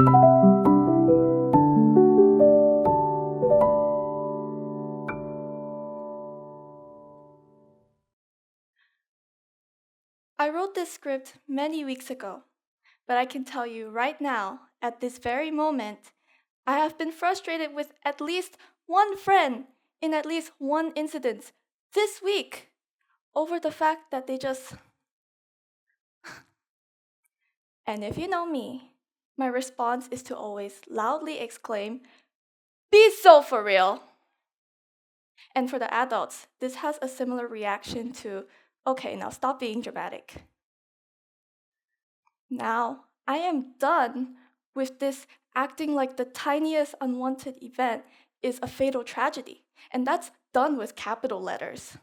I wrote this script many weeks ago, but I can tell you right now, at this very moment, I have been frustrated with at least one friend in at least one incident this week over the fact that they just. And if you know me, my response is to always loudly exclaim, "Be so for real!" And for the adults, this has a similar reaction to, "Okay, now stop being dramatic." Now, I am done with this acting like the tiniest unwanted event is a fatal tragedy, and that's done with capital letters.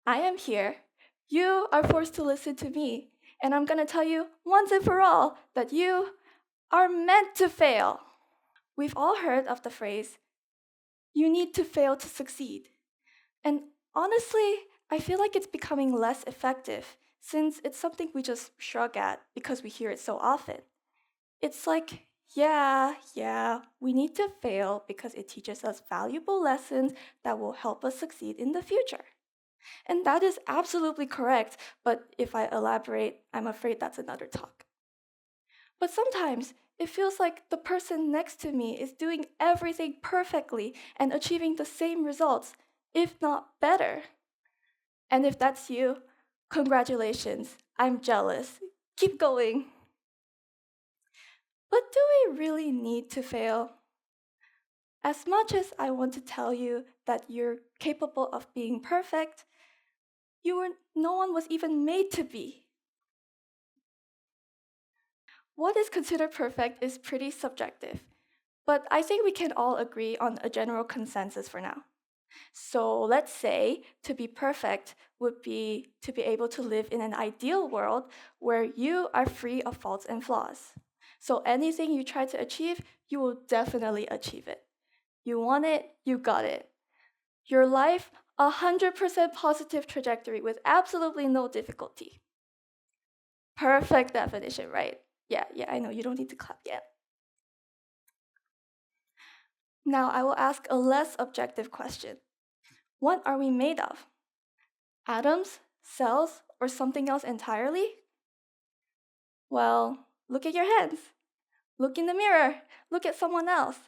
I am here, you are forced to listen to me, and I'm gonna tell you once and for all that you are meant to fail. We've all heard of the phrase, "You need to fail to succeed." And honestly, I feel like it's becoming less effective since it's something we just shrug at because we hear it so often. It's like, yeah, we need to fail because it teaches us valuable lessons that will help us succeed in the future. And that is absolutely correct, but if I elaborate, I'm afraid that's another talk. But sometimes it feels like the person next to me is doing everything perfectly and achieving the same results, if not better. And if that's you, congratulations, I'm jealous. Keep going. But do we really need to fail? As much as I want to tell you that you're capable of being perfect, no one was even made to be. What is considered perfect is pretty subjective, but I think we can all agree on a general consensus for now. So let's say to be perfect would be to be able to live in an ideal world where you are free of faults and flaws. So anything you try to achieve, you will definitely achieve it. You want it, you got it. Your life, 100% positive trajectory with absolutely no difficulty. Perfect definition, right? Yeah, I know, you don't need to clap yet. Now I will ask a less objective question. What are we made of? Atoms, cells, or something else entirely? Well, look at your hands. Look in the mirror. Look at someone else.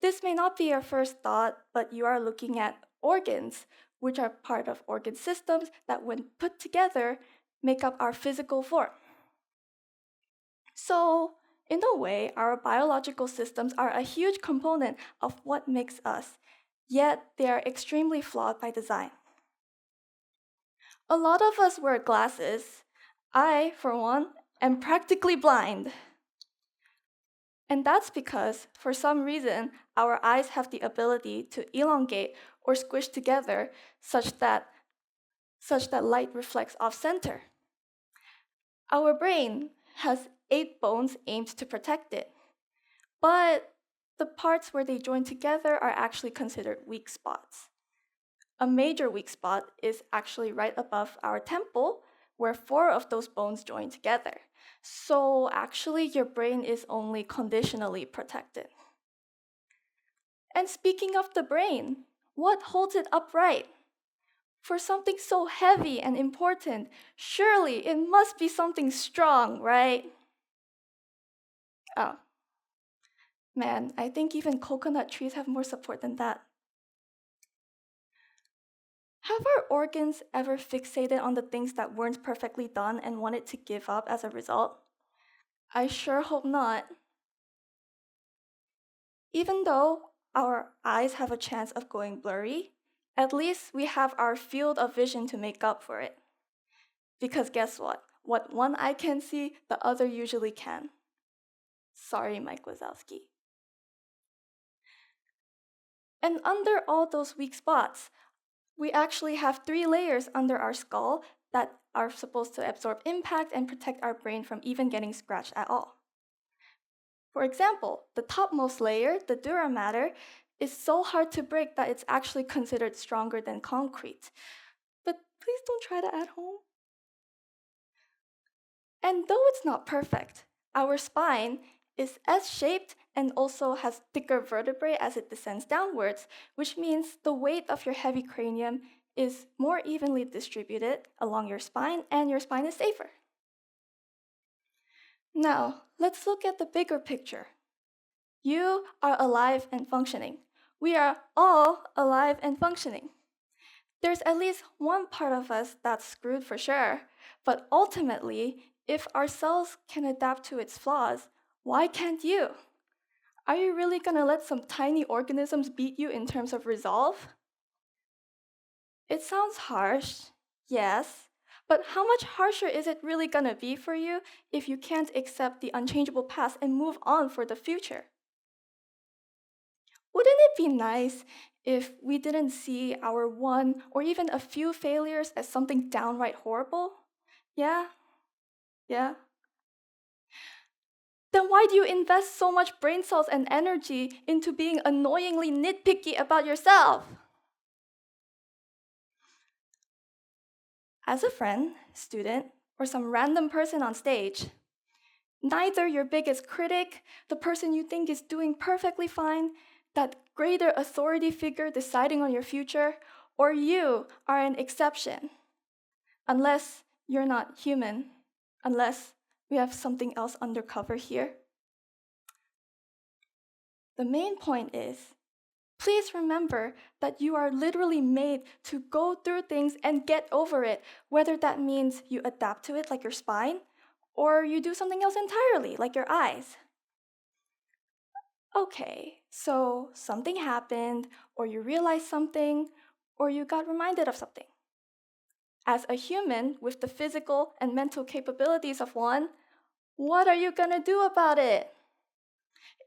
This may not be your first thought, but you are looking at organs, which are part of organ systems that, when put together, make up our physical form. So, in a way, our biological systems are a huge component of what makes us, yet they are extremely flawed by design. A lot of us wear glasses. I, for one, am practically blind. And that's because, for some reason, our eyes have the ability to elongate or squish together such that light reflects off center. Our brain has 8 bones aimed to protect it, but the parts where they join together are actually considered weak spots. A major weak spot is actually right above our temple, where 4 of those bones join together. So actually, your brain is only conditionally protected. And speaking of the brain, what holds it upright? For something so heavy and important, surely it must be something strong, right? Oh, man, I think even coconut trees have more support than that. Have our organs ever fixated on the things that weren't perfectly done and wanted to give up as a result? I sure hope not. Even though our eyes have a chance of going blurry, at least we have our field of vision to make up for it. Because guess what? What one eye can see, the other usually can. Sorry, Mike Wazowski. And under all those weak spots, we actually have 3 layers under our skull that are supposed to absorb impact and protect our brain from even getting scratched at all. For example, the topmost layer, the dura mater, is so hard to break that it's actually considered stronger than concrete. But please don't try that at home. And though it's not perfect, Our spine is S-shaped and also has thicker vertebrae as it descends downwards, which means the weight of your heavy cranium is more evenly distributed along your spine and your spine is safer. Now, let's look at the bigger picture. You are alive and functioning. We are all alive and functioning. There's at least one part of us that's screwed for sure, but ultimately, if our cells can adapt to its flaws, why can't you? Are you really gonna let some tiny organisms beat you in terms of resolve? It sounds harsh, yes, but how much harsher is it really gonna be for you if you can't accept the unchangeable past and move on for the future? Wouldn't it be nice if we didn't see our one or even a few failures as something downright horrible? Yeah? Yeah? Then why do you invest so much brain cells and energy into being annoyingly nitpicky about yourself? As a friend, student, or some random person on stage, neither your biggest critic, the person you think is doing perfectly fine, that greater authority figure deciding on your future, or you are an exception. Unless you're not human, unless we have something else undercover here. The main point is, please remember that you are literally made to go through things and get over it, whether that means you adapt to it like your spine, or you do something else entirely, like your eyes. Okay, so something happened, or you realized something, or you got reminded of something. As a human with the physical and mental capabilities of one, what are you gonna do about it?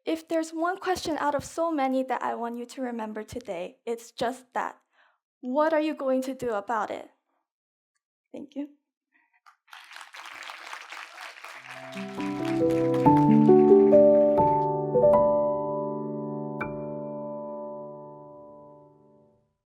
If there's one question out of so many that I want you to remember today, it's just that. What are you going to do about it? Thank you.